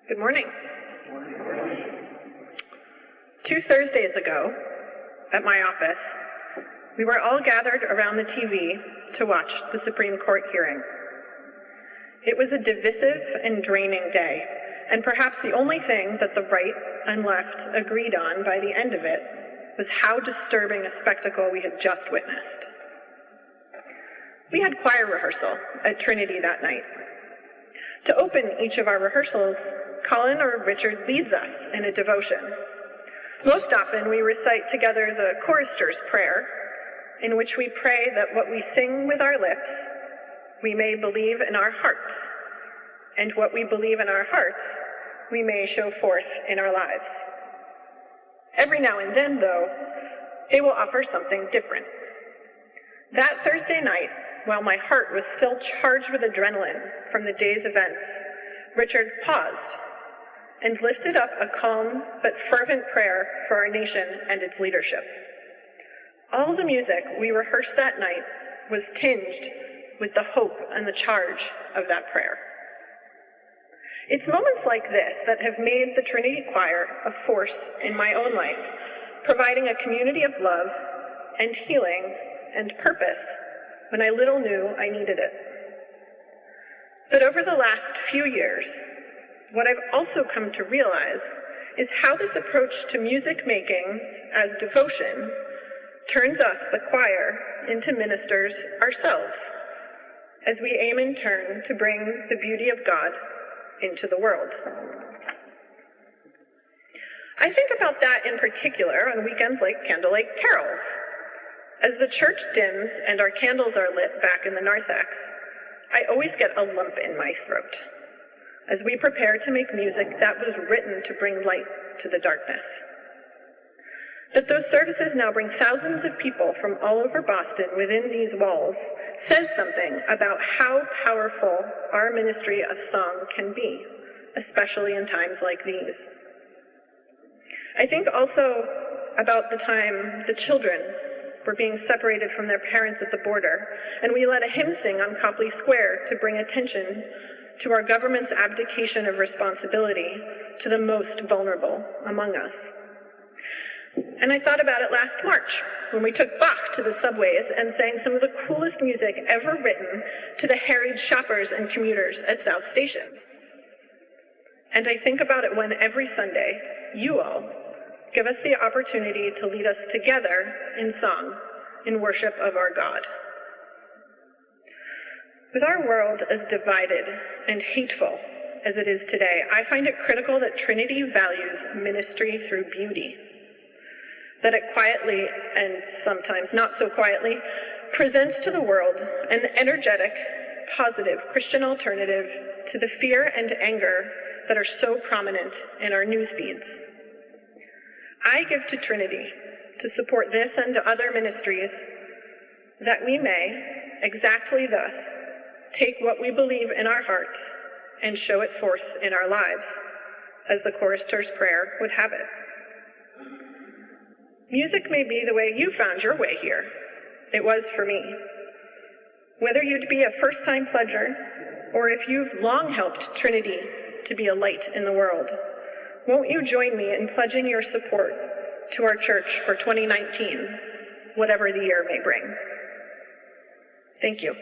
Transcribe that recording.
Good morning. 2 Thursdays ago, at my office, we were all gathered around the TV to watch the Supreme Court hearing. It was a divisive and draining day, and perhaps the only thing that the right and left agreed on by the end of it was how disturbing a spectacle we had just witnessed. We had choir rehearsal at Trinity that night. To open each of our rehearsals, Colin or Richard leads us in a devotion. Most often we recite together the chorister's prayer, in which we pray that what we sing with our lips, we may believe in our hearts, and what we believe in our hearts, we may show forth in our lives. Every now and then, though, they will offer something different. That Thursday night, while my heart was still charged with adrenaline from the day's events, Richard paused and lifted up a calm but fervent prayer for our nation and its leadership. All the music we rehearsed that night was tinged with the hope and the charge of that prayer. It's moments like this that have made the Trinity Choir a force in my own life, providing a community of love and healing and purpose when I little knew I needed it. But over the last few years, what I've also come to realize is how this approach to music making as devotion turns us, the choir, into ministers ourselves, as we aim in turn to bring the beauty of God into the world. I think about that in particular on weekends like Candlelight Carols. As the church dims and our candles are lit back in the narthex, I always get a lump in my throat as we prepare to make music that was written to bring light to the darkness. That those services now bring thousands of people from all over Boston within these walls says something about how powerful our ministry of song can be, especially in times like these. I think also about the time the children were being separated from their parents at the border, and we led a hymn sing on Copley Square to bring attention to our government's abdication of responsibility to the most vulnerable among us. And I thought about it last March, when we took Bach to the subways and sang some of the coolest music ever written to the harried shoppers and commuters at South Station. And I think about it when every Sunday, you all give us the opportunity to lead us together in song, in worship of our God. With our world as divided and hateful as it is today, I find it critical that Trinity values ministry through beauty, that it quietly, and sometimes not so quietly, presents to the world an energetic, positive Christian alternative to the fear and anger that are so prominent in our news feeds. I give to Trinity to support this and other ministries that we may, exactly thus, take what we believe in our hearts and show it forth in our lives, as the chorister's prayer would have it. Music may be the way you found your way here. It was for me. Whether you'd be a first-time pledger, or if you've long helped Trinity to be a light in the world, won't you join me in pledging your support to our church for 2019, whatever the year may bring? Thank you.